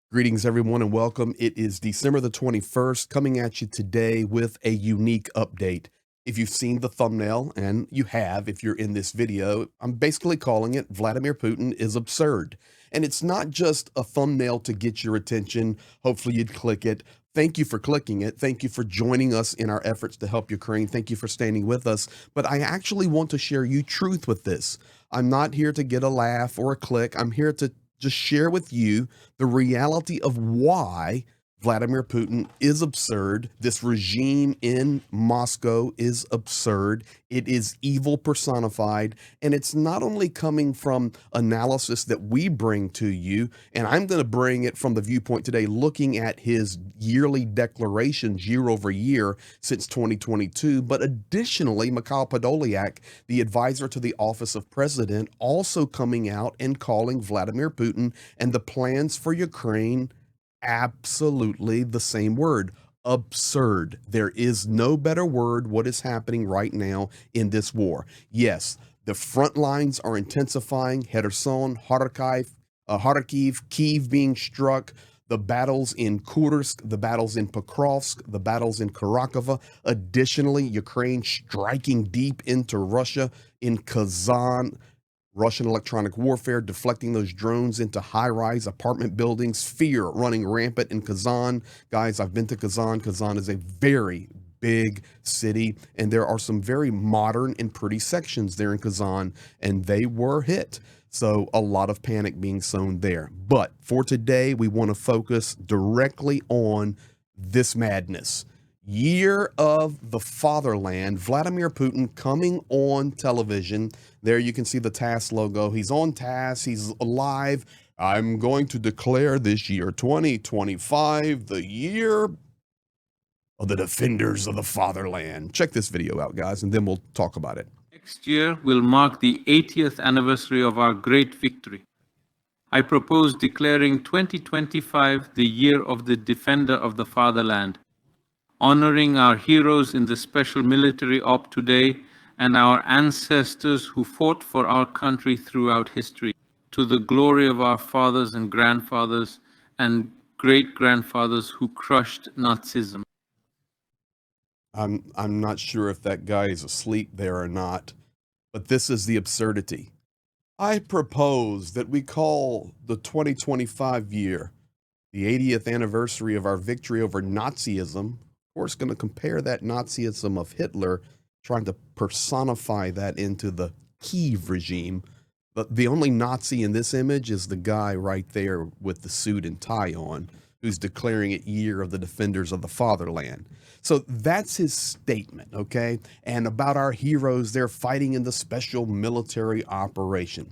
Greetings, everyone, and welcome. It is December the 21st, coming at you today with a unique update. If you've seen the thumbnail, and you have if you're in this video, I'm basically calling it Vladimir Putin is absurd. And it's not just a thumbnail to get your attention. Hopefully you'd click it. Thank you for clicking it. Thank you for joining us in our efforts to help Ukraine. Thank you for standing with us. But I actually want to share you truth with this. I'm not here to get a laugh or a click. I'm here to just share with you the reality of why Vladimir Putin is absurd. This regime in Moscow is absurd. It is evil personified. And it's not only coming from analysis that we bring to you, and I'm going to bring it from the viewpoint today, looking at his yearly declarations year over year since 2022. But additionally, Mikhail Podolyak, the advisor to the office of president, also coming out and calling Vladimir Putin and the plans for Ukraine absolutely the same word: absurd. There is no better word. What is happening right now in this war? Yes, the front lines are intensifying. Kherson, Kharkiv, Kiev being struck, the battles in Kursk, the battles in Pokrovsk, the battles in Kharkova. Additionally, Ukraine striking deep into Russia in Kazan. Russian electronic warfare, deflecting those drones into high-rise apartment buildings, fear running rampant in Kazan. Guys, I've been to Kazan. Kazan is a very big city, and there are some very modern and pretty sections there in Kazan, and they were hit. So a lot of panic being sown there. But for today, we want to focus directly on this madness. Year of the Fatherland, Vladimir Putin coming on television. There you can see the TASS logo. He's on TASS. He's alive. I'm going to declare this year, 2025, the year of the defenders of the fatherland. Check this video out, guys, and then we'll talk about it. Next year will mark the 80th anniversary of our great victory. I propose declaring 2025 the year of the defender of the fatherland, honoring our heroes in the special military op today and our ancestors who fought for our country throughout history, to the glory of our fathers and grandfathers and great-grandfathers who crushed Nazism. I'm not sure if that guy is asleep there or not, but this is the absurdity. I propose that we call the 2025 year the 80th anniversary of our victory over Nazism. Of course, going to compare that Nazism of Hitler, trying to personify that into the Kiev regime. But the only Nazi in this image is the guy right there with the suit and tie on, who's declaring it year of the defenders of the fatherland. So that's his statement, okay? And about our heroes, they're fighting in the special military operation.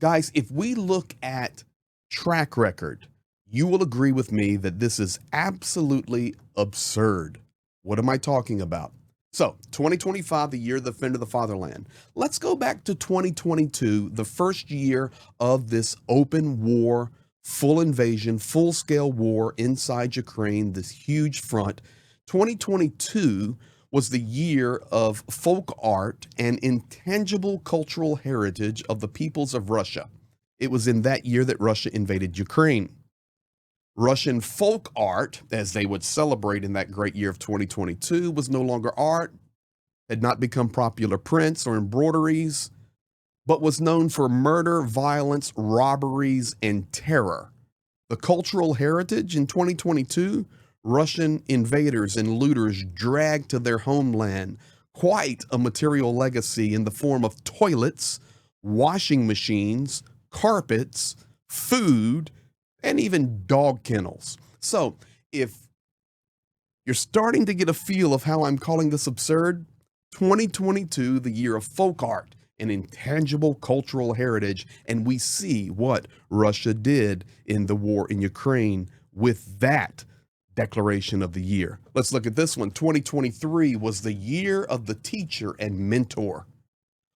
Guys, if we look at track record, you will agree with me that this is absolutely absurd. What am I talking about? So 2025, the year of the defender of the fatherland. Let's go back to 2022, the first year of this open war, full invasion, full-scale war inside Ukraine, this huge front. 2022 was the year of folk art and intangible cultural heritage of the peoples of Russia. It was in that year that Russia invaded Ukraine. Russian folk art, as they would celebrate in that great year of 2022, was no longer art, had not become popular prints or embroideries, but was known for murder, violence, robberies, and terror. The cultural heritage in 2022, Russian invaders and looters dragged to their homeland quite a material legacy in the form of toilets, washing machines, carpets, food, and even dog kennels. So if you're starting to get a feel of how I'm calling this absurd, 2022, the year of folk art and intangible cultural heritage, and we see what Russia did in the war in Ukraine with that declaration of the year. Let's look at this one. 2023 was the year of the teacher and mentor.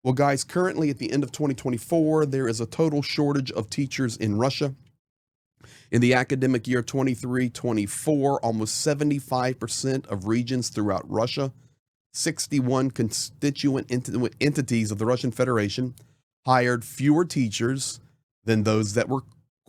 Well, guys, currently at the end of 2024, there is a total shortage of teachers in Russia. In the academic year 23-24, almost 75% of regions throughout Russia, 61 constituent entities of the Russian Federation hired fewer teachers than those that were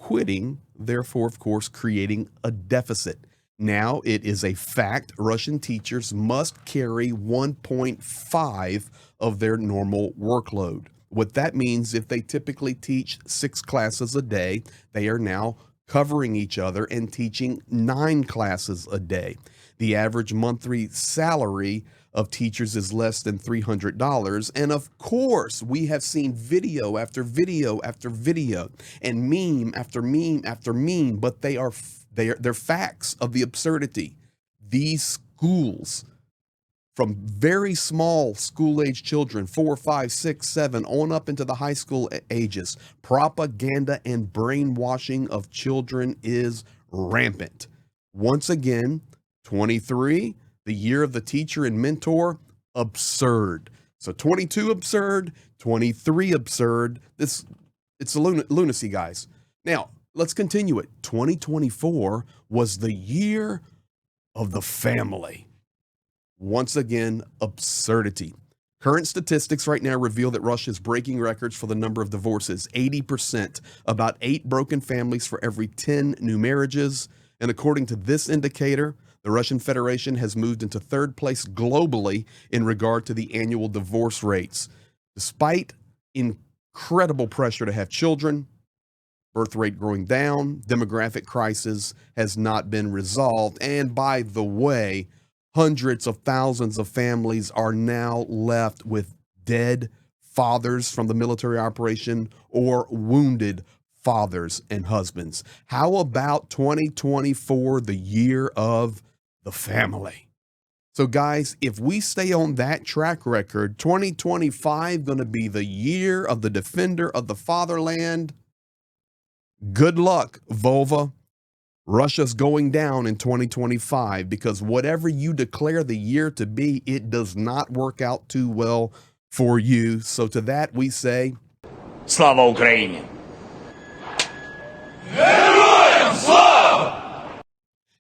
quitting, therefore, of course, creating a deficit. Now it is a fact Russian teachers must carry 1.5 of their normal workload. What that means, if they typically teach 6 classes a day, they are now covering each other and teaching 9 classes a day. The average monthly salary of teachers is less than $300. And of course, we have seen video after video after video and meme after meme after meme, but they're facts of the absurdity. These schools, from very small school-age children, 4, 5, 6, 7, on up into the high school ages, propaganda and brainwashing of children is rampant. Once again, 23, the year of the teacher and mentor, absurd. So 22 absurd, 23 absurd. It's a lunacy, guys. Now, let's continue it. 2024 was the year of the family. Once again, absurdity. Current statistics right now reveal that Russia is breaking records for the number of divorces, 80%, about 8 broken families for every 10 new marriages. And according to this indicator, the Russian Federation has moved into 3rd place globally in regard to the annual divorce rates. Despite incredible pressure to have children, birth rate growing down, demographic crisis has not been resolved. And by the way, hundreds of thousands of families are now left with dead fathers from the military operation or wounded fathers and husbands. How about 2024, the year of the family? So guys, if we stay on that track record, 2025 going to be the year of the defender of the fatherland. Good luck, Volva. Russia's going down in 2025 because whatever you declare the year to be, it does not work out too well for you. So to that we say, Slava Ukraini!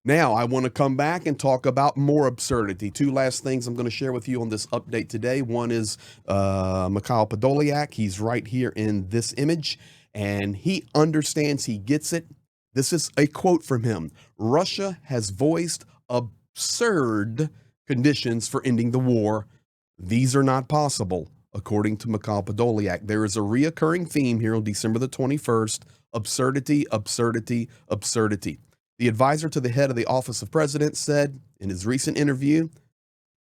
now I want to come back and talk about more absurdity. 2 last things I'm going to share with you on this update today. One is Mikhail Podolyak. He's right here in this image, and he understands, he gets it. This is a quote from him. Russia has voiced absurd conditions for ending the war. These are not possible, according to Mikhail Podolyak. There is a reoccurring theme here on December the 21st, absurdity, absurdity, absurdity. The advisor to the head of the Office of President said in his recent interview,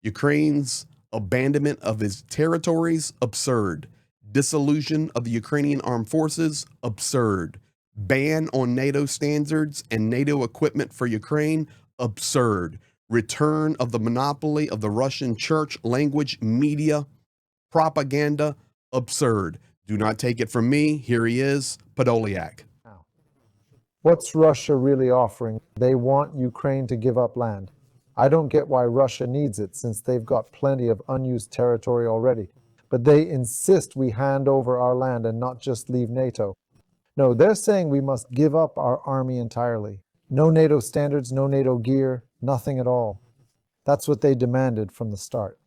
Ukraine's abandonment of its territories, absurd. Dissolution of the Ukrainian armed forces, absurd. Ban on NATO standards and NATO equipment for Ukraine, absurd. Return of the monopoly of the Russian church language media, propaganda, absurd. Do not take it from me. Here he is, Podolyak. What's Russia really offering? They want Ukraine to give up land. I don't get why Russia needs it, since they've got plenty of unused territory already. But they insist we hand over our land and not just leave NATO. No, they're saying we must give up our army entirely. No NATO standards, no NATO gear, nothing at all. That's what they demanded from the start.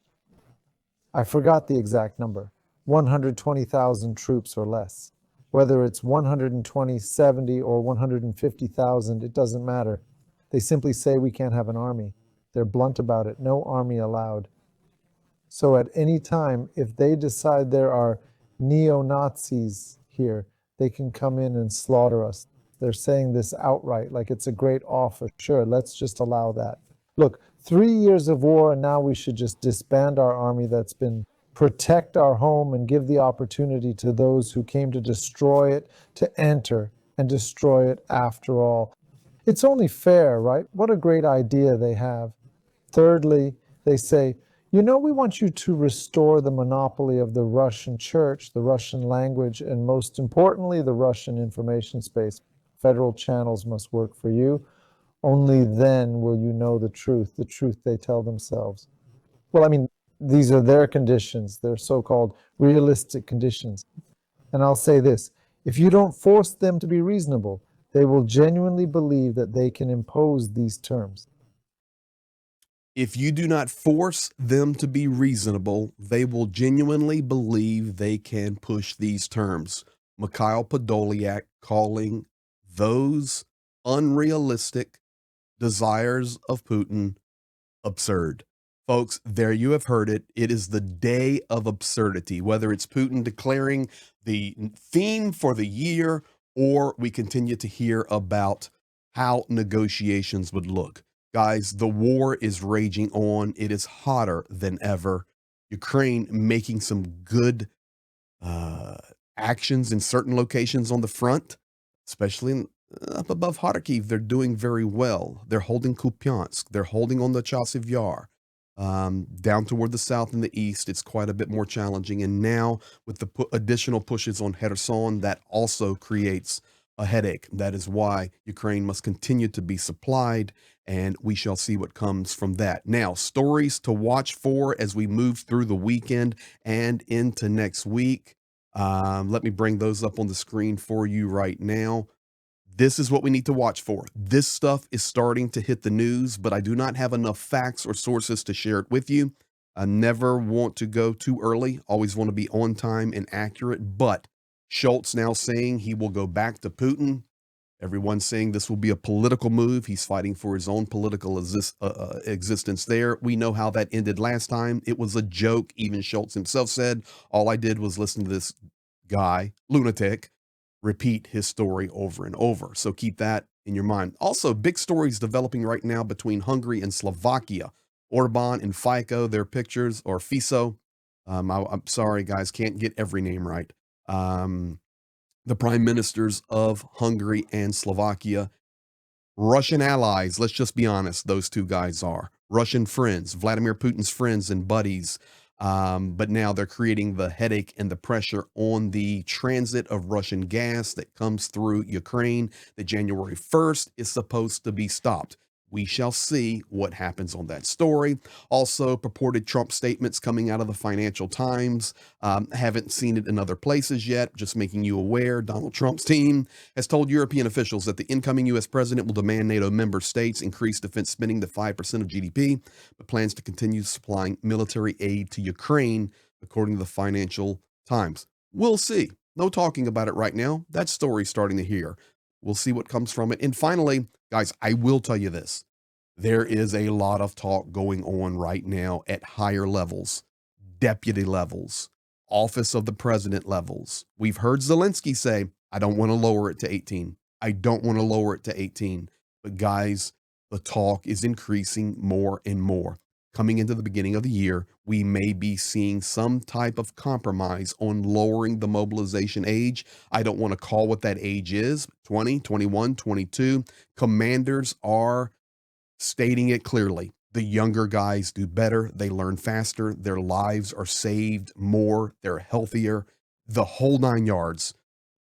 I forgot the exact number, 120,000 troops or less. Whether it's 120, 70, or 150,000, it doesn't matter. They simply say we can't have an army. They're blunt about it, no army allowed. So at any time, if they decide there are neo-Nazis here, they can come in and slaughter us. They're saying this outright, like it's a great offer. Sure, let's just allow that. Look, 3 years of war, and now we should just disband our army that's been protect our home and give the opportunity to those who came to destroy it, to enter and destroy it after all. It's only fair, right? What a great idea they have. Thirdly, they say, you know, we want you to restore the monopoly of the Russian church, the Russian language, and most importantly, the Russian information space. Federal channels must work for you. Only then will you know the truth they tell themselves. Well, I mean, these are their conditions, their so-called realistic conditions. And I'll say this, if you don't force them to be reasonable, they will genuinely believe that they can impose these terms. If you do not force them to be reasonable, they will genuinely believe they can push these terms. Mikhail Podolyak calling those unrealistic desires of Putin absurd. Folks, there you have heard it. It is the day of absurdity, whether it's Putin declaring the theme for the year, or we continue to hear about how negotiations would look. Guys, the war is raging on. It is hotter than ever. Ukraine making some good actions in certain locations on the front, especially up above Kharkiv. They're doing very well. They're holding Kupiansk. They're holding on the Chasiv Yar. Down toward the south and the east, it's quite a bit more challenging. And now with the additional pushes on Kherson, that also creates a headache. That is why Ukraine must continue to be supplied, and we shall see what comes from that. Now, stories to watch for as we move through the weekend and into next week. Let me bring those up on the screen for you right now. This is what we need to watch for. This stuff is starting to hit the news, but I do not have enough facts or sources to share it with you. I never want to go too early, always want to be on time and accurate, but Schultz now saying he will go back to Putin. Everyone's saying this will be a political move. He's fighting for his own political existence there. We know how that ended last time. It was a joke. Even Schultz himself said, all I did was listen to this guy, Lunatic, repeat his story over and over. So keep that in your mind. Also, big stories developing right now between Hungary and Slovakia. Orban and Fico, their pictures, or Fico. I'm sorry, guys, can't get every name right. The prime ministers of Hungary and Slovakia, Russian allies. Let's just be honest. Those two guys are Russian friends, Vladimir Putin's friends and buddies. But now they're creating the headache and the pressure on the transit of Russian gas that comes through Ukraine that January 1st is supposed to be stopped. We shall see what happens on that story. Also, purported Trump statements coming out of the Financial Times. Haven't seen it in other places yet. Just making you aware, Donald Trump's team has told European officials that the incoming U.S. president will demand NATO member states increase defense spending to 5% of GDP, but plans to continue supplying military aid to Ukraine, according to the Financial Times. We'll see. No talking about it right now. That story's starting to hear. We'll see what comes from it. And finally, guys, I will tell you this. There is a lot of talk going on right now at higher levels, deputy levels, office of the president levels. We've heard Zelensky say, I don't want to lower it to 18. I don't want to lower it to 18. But guys, the talk is increasing more and more. Coming into the beginning of the year, we may be seeing some type of compromise on lowering the mobilization age. I don't want to call what that age is, 20, 21, 22. Commanders are stating it clearly. The younger guys do better. They learn faster. Their lives are saved more. They're healthier. The whole 9 yards.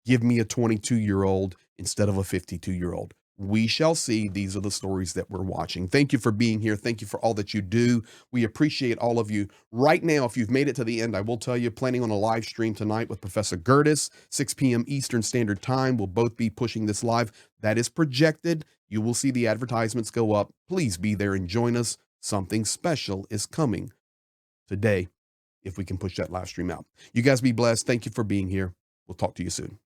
Give me a 22-year-old instead of a 52-year-old. We shall see. These are the stories that we're watching. Thank you for being here. Thank you for all that you do. We appreciate all of you. Right now, if you've made it to the end, I will tell you, planning on a live stream tonight with Professor Gertis, 6 p.m. Eastern Standard Time. We'll both be pushing this live. That is projected. You will see the advertisements go up. Please be there and join us. Something special is coming today if we can push that live stream out. You guys be blessed. Thank you for being here. We'll talk to you soon.